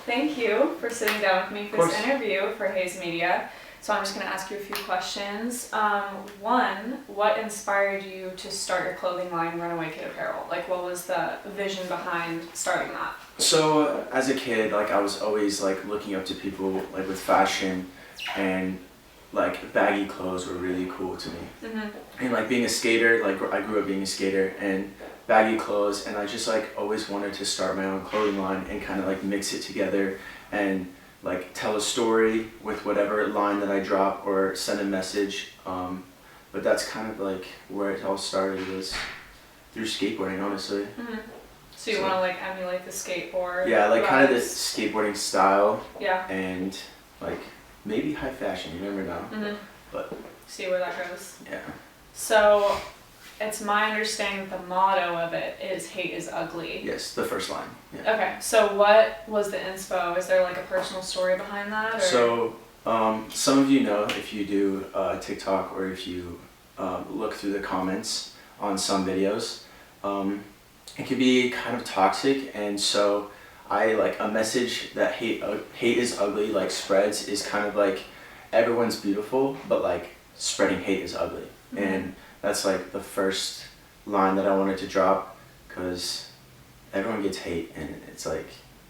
thank you for sitting down with me for this interview for Hazze Media. So I'm just going to ask you a few questions. One, what inspired you to start your clothing line, Runaway Kid Apparel? Like, what was the vision behind starting that? So as a kid, like I was always like looking up to people like with fashion, and like baggy clothes were really cool to me. And like being a skater, like I grew up being a skater and baggy clothes, and I just like always wanted to start my own clothing line and kind of like mix it together and like tell a story with whatever line that I drop or send a message. But that's kind of like where it all started, was through skateboarding, honestly. So you want to like emulate the skateboard? Yeah, like kind of this skateboarding style. Yeah. And like maybe high fashion, you never know. But see where that goes. Yeah. So it's my understanding that the motto of it is "Hate is ugly." Yes, the first line. Yeah. Okay, so what was the inspo? Is there like a personal story behind that? Or? So some of you know, if you do TikTok or if you look through the comments on some videos, it can be kind of toxic, and so I like a message that hate is ugly like spreads is kind of like everyone's beautiful, but like spreading hate is ugly. And that's like the first line that I wanted to drop, because everyone gets hate and it's like,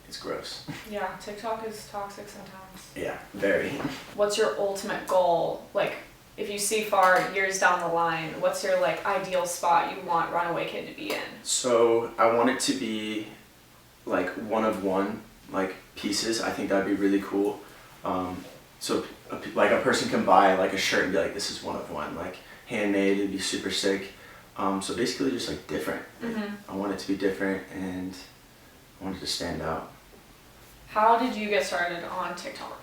it's gross. Yeah, TikTok is toxic sometimes. Yeah, very. What's your ultimate goal? Like, if you see far years down the line, what's your like ideal spot you want Runaway Kid to be in? So I want it to be like one of one like pieces. I think that'd be really cool. So like a person can buy like a shirt and be like, this is one of one, like handmade, it'd be super sick. So basically just like different. I want it to be different and I want it to stand out. How did you get started on TikTok?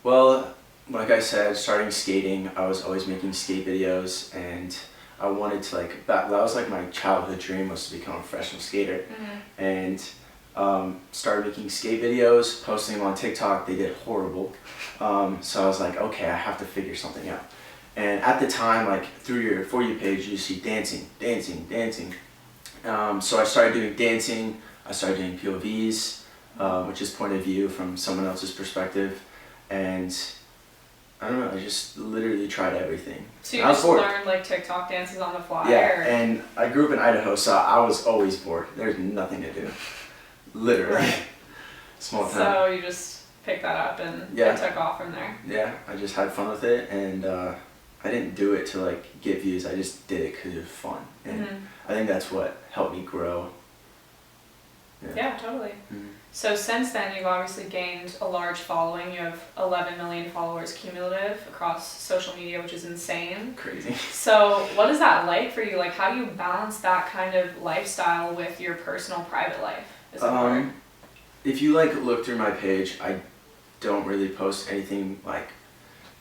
Well, like I said, starting skating, I was always making skate videos, and I wanted to like, that was like my childhood dream, was to become a professional skater. And started making skate videos, posting them on TikTok. They did horrible. So I was like, okay, I have to figure something out. And at the time, like through your For You page, you see dancing. So I started doing dancing. I started doing POVs, which is point of view from someone else's perspective. And I don't know, I just literally tried everything. So you just learned like TikTok dances on the fly? Yeah, and I grew up in Idaho, so I was always bored. There's nothing to do. Literally. Small town. So you just picked that up and it took off from there? Yeah, I just had fun with it, and I didn't do it to like get views, I just did it because it was fun. And I think that's what helped me grow. Yeah, totally. So since then, you've obviously gained a large following. You have 11 million followers cumulative across social media, which is insane. Crazy. So what is that like for you? Like, how do you balance that kind of lifestyle with your personal private life? Is it hard? If you like look through my page, I don't really post anything like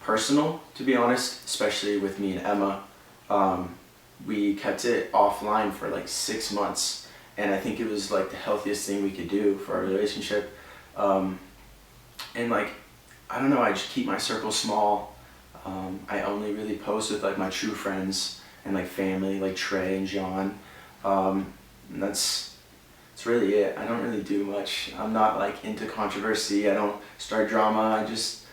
personal, to be honest, especially with me and Emma. We kept it offline for like 6 months. And I think it was like the healthiest thing we could do for our relationship. And like, I don't know, I just keep my circle small. I only really post with like my true friends and like family, like Trey and John. And that's really it. I don't really do much. I'm not like into controversy. I don't start drama. I just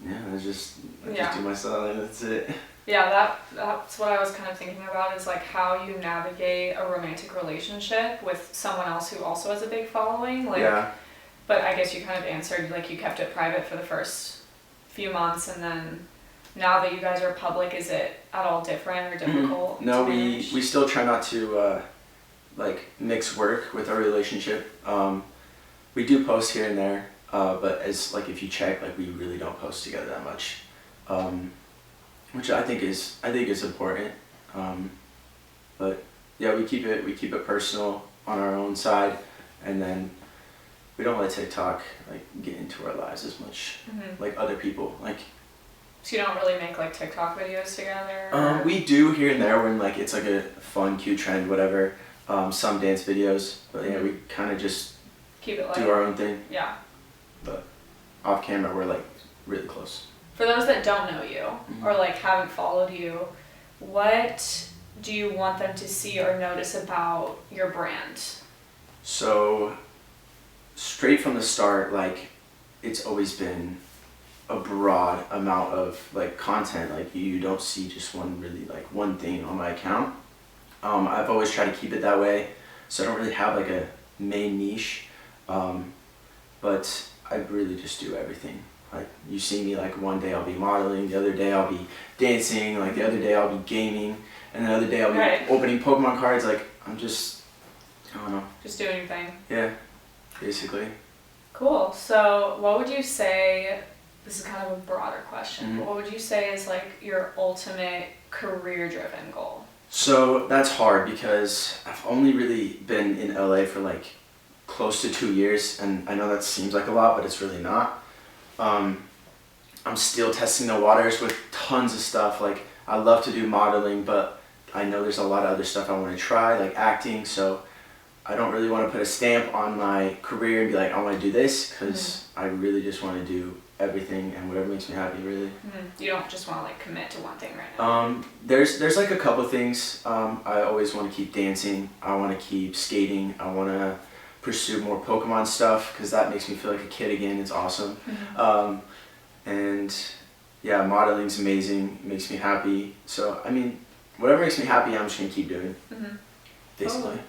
do myself, and that's it. Yeah, that's what I was kind of thinking about, is like how you navigate a romantic relationship with someone else who also has a big following. Like, but I guess you kind of answered, like you kept it private for the first few months, and then now that you guys are public, is it at all different or difficult? No, we still try not to like mix work with our relationship. We do post here and there, but as like if you check, like we really don't post together that much. Which I think is important, but yeah, we keep it personal on our own side, and then we don't let TikTok like get into our lives as much, like other people. Like, so you don't really make like TikTok videos together? We do here and there when like it's like a fun, cute trend, whatever. Some dance videos, but yeah, we kind of just keep it light. Do our own thing. Yeah. But off camera, we're like really close. For those that don't know you or like haven't followed you, what do you want them to see or notice about your brand? So straight from the start, like, it's always been a broad amount of like content. Like, you don't see just one thing on my account. I've always tried to keep it that way, so I don't really have like a main niche, but I really just do everything. Like, you see me, like, one day I'll be modeling, the other day I'll be dancing, like the other day I'll be gaming, and the other day I'll be opening Pokemon cards. Like, I don't know. Just doing your thing. Yeah, basically. Cool. So what would you say, this is kind of a broader question, but what would you say is like your ultimate career-driven goal? So that's hard because I've only really been in LA for like close to 2 years, and I know that seems like a lot, but it's really not. I'm still testing the waters with tons of stuff. Like, I love to do modeling, but I know there's a lot of other stuff I want to try, like acting, so I don't really want to put a stamp on my career and be like, I want to do this, because I really just want to do everything and whatever makes me happy, really. You don't just want to like commit to one thing right now? There's like a couple things. I always want to keep dancing, I want to keep skating, I want to pursue more Pokemon stuff, because that makes me feel like a kid again. It's awesome. And yeah, modeling's amazing, it makes me happy. So, I mean, whatever makes me happy, I'm just going to keep doing, basically.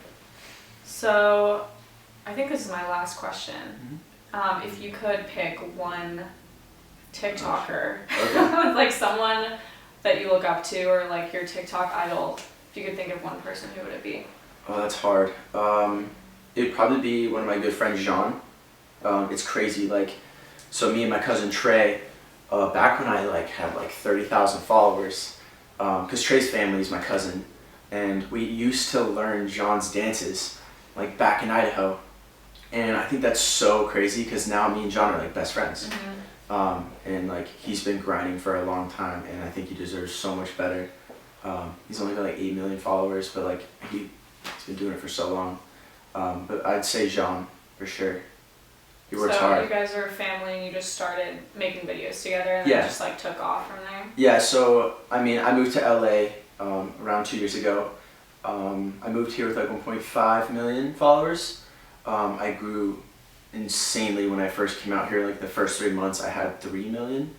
So, I think this is my last question. If you could pick one TikToker, like someone that you look up to, or like your TikTok idol, if you could think of one person, who would it be? Oh, that's hard. It'd probably be one of my good friends, Jean. It's crazy, like, so me and my cousin Trey, back when I like had like 30,000 followers, because Trey's family is my cousin, and we used to learn Jean's dances, like back in Idaho, and I think that's so crazy because now me and Jean are like best friends, and like he's been grinding for a long time, and I think he deserves so much better. He's only got like 8 million followers, but like he's been doing it for so long. But I'd say Jean, for sure. He works hard. So you guys are a family and you just started making videos together and then just like took off from there? Yeah, so I mean, I moved to LA around 2 years ago. I moved here with like 1.5 million followers. I grew insanely when I first came out here. Like the first 3 months I had 3 million.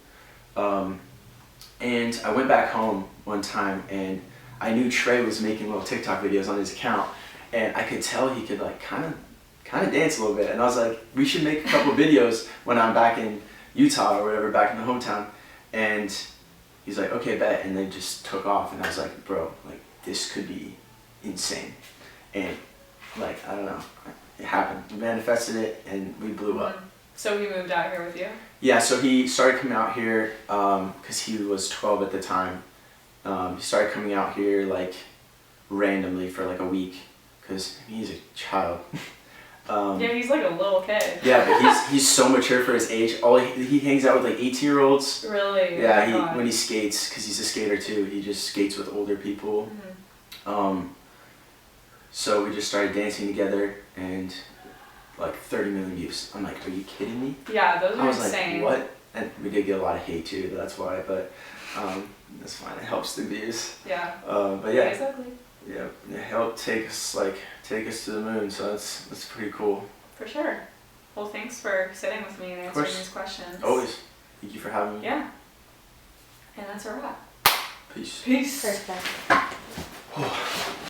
And I went back home one time and I knew Trey was making little TikTok videos on his account, and I could tell he could like kind of dance a little bit, and I was like, we should make a couple videos when I'm back in Utah or whatever, back in the hometown. And he's like, okay, bet, and they just took off, and I was like, bro, like this could be insane. And like, I don't know, it happened. We manifested it and we blew up. So he moved out here with you? Yeah, so he started coming out here because he was 12 at the time. He started coming out here like randomly for like a week because he's a child. Yeah, he's like a little kid. Yeah, but he's so mature for his age. He hangs out with like 18-year-olds. Really? Yeah, when he skates, because he's a skater too, he just skates with older people. So we just started dancing together, and like 30 million views. I'm like, are you kidding me? Yeah, those are insane. I was like, what? And we did get a lot of hate too, that's why, but that's fine, it helps the views. Yeah. But yeah. Exactly. Yeah, it helped take us to the moon, so that's pretty cool. For sure. Well, thanks for sitting with me and answering these questions. Always. Thank you for having me. Yeah. And that's a wrap. Peace. Peace. Perfect.